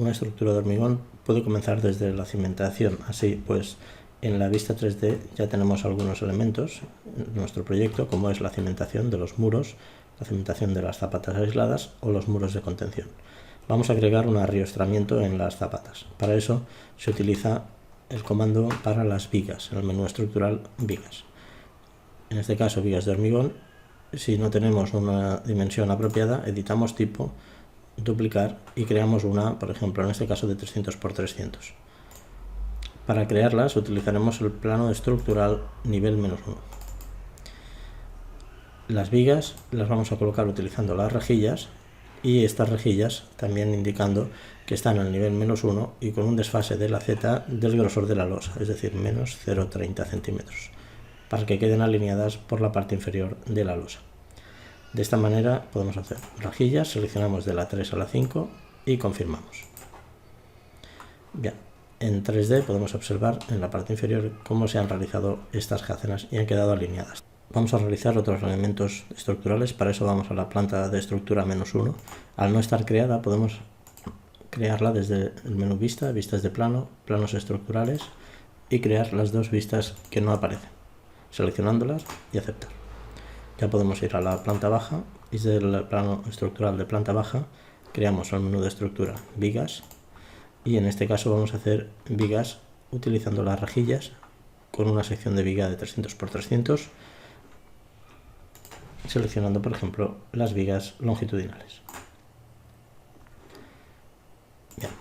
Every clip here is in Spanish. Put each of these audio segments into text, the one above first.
una estructura de hormigón puede comenzar desde la cimentación. Así pues, en la vista 3D ya tenemos algunos elementos en nuestro proyecto, como es la cimentación de los muros, la cimentación de las zapatas aisladas o los muros de contención. Vamos a agregar un arriostramiento en las zapatas. Para eso se utiliza el comando para las vigas, en el menú estructural vigas. En este caso vigas de hormigón. Si no tenemos una dimensión apropiada, editamos tipo, duplicar y creamos una, por ejemplo, en este caso de 300 x 300. Para crearlas utilizaremos el plano estructural nivel -1. Las vigas las vamos a colocar utilizando las rejillas, y estas rejillas también indicando que están al nivel -1 y con un desfase de la Z del grosor de la losa, es decir, menos 0,30 centímetros, para que queden alineadas por la parte inferior de la losa. De esta manera podemos hacer rejillas, seleccionamos de la 3 a la 5 y confirmamos. Bien, en 3D podemos observar en la parte inferior cómo se han realizado estas jácenas y han quedado alineadas. Vamos a realizar otros elementos estructurales. Para eso vamos a la planta de estructura -1. Al no estar creada podemos crearla desde el menú vista, vistas de plano, planos estructurales, y crear las dos vistas que no aparecen, seleccionándolas y aceptar. Ya podemos ir a la planta baja y desde el plano estructural de planta baja creamos el menú de estructura vigas, y en este caso vamos a hacer vigas utilizando las rejillas con una sección de viga de 300 x 300, seleccionando por ejemplo las vigas longitudinales. Bien.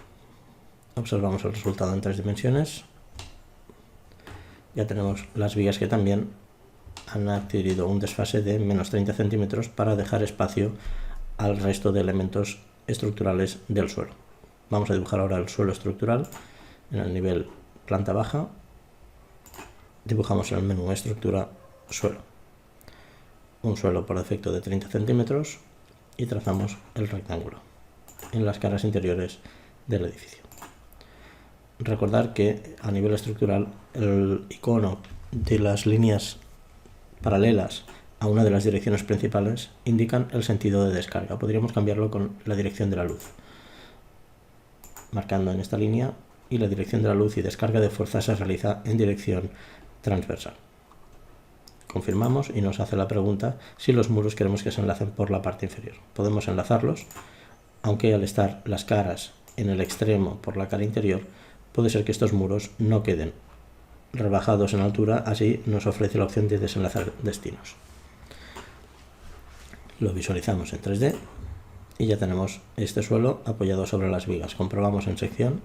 Observamos el resultado en 3 dimensiones. Ya tenemos las vigas que también han adquirido un desfase de menos 30 centímetros para dejar espacio al resto de elementos estructurales del suelo. Vamos a dibujar ahora el suelo estructural en el nivel planta baja. Dibujamos en el menú estructura suelo un suelo por defecto de 30 centímetros y trazamos el rectángulo en las caras interiores del edificio. Recordar que a nivel estructural el icono de las líneas paralelas a una de las direcciones principales indican el sentido de descarga. Podríamos cambiarlo con la dirección de la luz, marcando en esta línea, y la dirección de la luz y descarga de fuerza se realiza en dirección transversal. Confirmamos y nos hace la pregunta si los muros queremos que se enlacen por la parte inferior. Podemos enlazarlos, aunque al estar las caras en el extremo por la cara interior, puede ser que estos muros no queden rebajados en altura, así nos ofrece la opción de desenlazar destinos. Lo visualizamos en 3D y ya tenemos este suelo apoyado sobre las vigas. Comprobamos en sección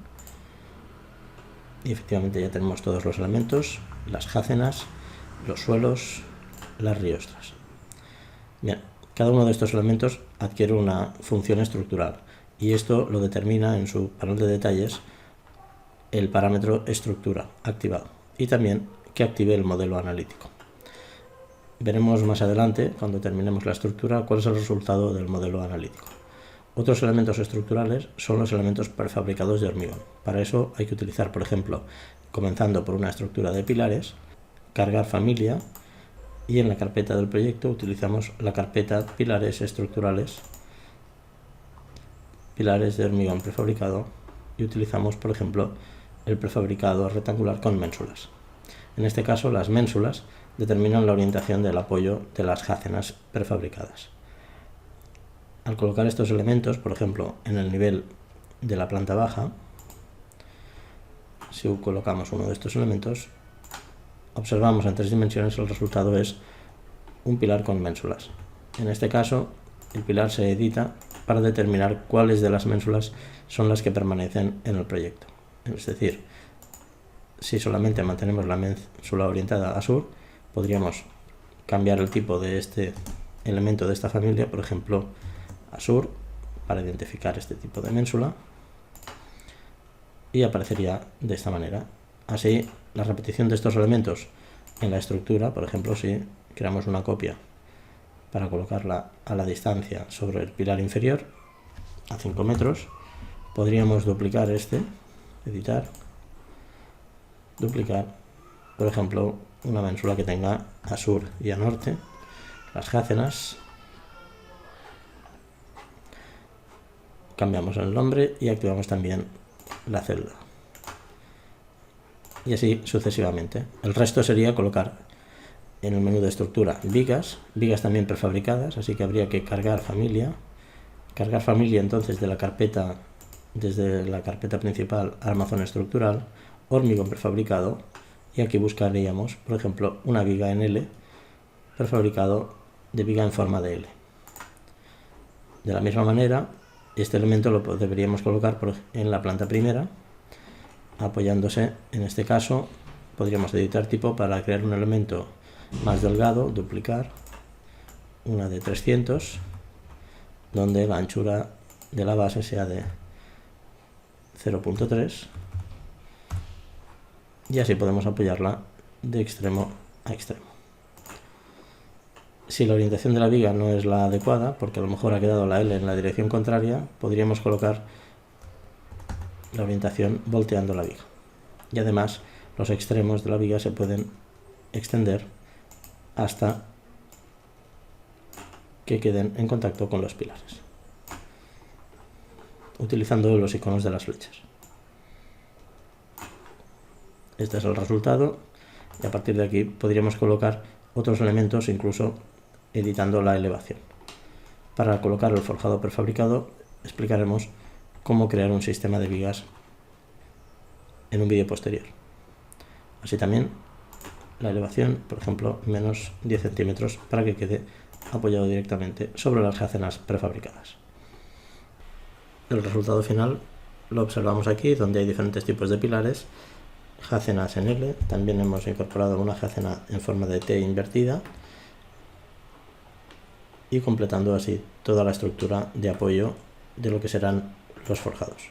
y efectivamente ya tenemos todos los elementos, las jácenas, los suelos, las riostras. Bien, cada uno de estos elementos adquiere una función estructural y esto lo determina en su panel de detalles el parámetro estructura activado y también que active el modelo analítico. Veremos más adelante, cuando terminemos la estructura, cuál es el resultado del modelo analítico. Otros elementos estructurales son los elementos prefabricados de hormigón. Para eso hay que utilizar, por ejemplo, comenzando por una estructura de pilares, cargar familia, y en la carpeta del proyecto utilizamos la carpeta pilares estructurales, pilares de hormigón prefabricado, y utilizamos por ejemplo el prefabricado rectangular con ménsulas. En este caso las ménsulas determinan la orientación del apoyo de las jácenas prefabricadas. Al colocar estos elementos, por ejemplo en el nivel de la planta baja, si colocamos uno de estos elementos, observamos en 3 dimensiones, el resultado es un pilar con ménsulas. En este caso, el pilar se edita para determinar cuáles de las ménsulas son las que permanecen en el proyecto. Es decir, si solamente mantenemos la ménsula orientada a sur, podríamos cambiar el tipo de este elemento de esta familia, por ejemplo, a sur, para identificar este tipo de ménsula, y aparecería de esta manera. Así, la repetición de estos elementos en la estructura, por ejemplo, si creamos una copia para colocarla a la distancia sobre el pilar inferior, a 5 metros, podríamos duplicar este, editar, duplicar, por ejemplo, una ménsula que tenga a sur y a norte, las jácenas, cambiamos el nombre y activamos también la celda. Y así sucesivamente. El resto sería colocar en el menú de estructura vigas también prefabricadas, así que habría que cargar familia entonces de la carpeta, desde la carpeta principal armazón estructural, hormigón prefabricado, y aquí buscaríamos, por ejemplo, una viga en L prefabricado de viga en forma de L. De la misma manera, este elemento lo deberíamos colocar en la planta primera, apoyándose, en este caso, podríamos editar tipo para crear un elemento más delgado, duplicar, una de 300, donde la anchura de la base sea de 0.3, y así podemos apoyarla de extremo a extremo. Si la orientación de la viga no es la adecuada, porque a lo mejor ha quedado la L en la dirección contraria, podríamos colocar la orientación volteando la viga. Y además los extremos de la viga se pueden extender hasta que queden en contacto con los pilares, utilizando los iconos de las flechas. Este es el resultado, y a partir de aquí podríamos colocar otros elementos, incluso editando la elevación. Para colocar el forjado prefabricado explicaremos cómo crear un sistema de vigas en un vídeo posterior. Así también la elevación, por ejemplo, menos 10 centímetros, para que quede apoyado directamente sobre las jácenas prefabricadas. El resultado final lo observamos aquí, donde hay diferentes tipos de pilares, jácenas en L, también hemos incorporado una jácena en forma de T invertida, y completando así toda la estructura de apoyo de lo que serán los forjados.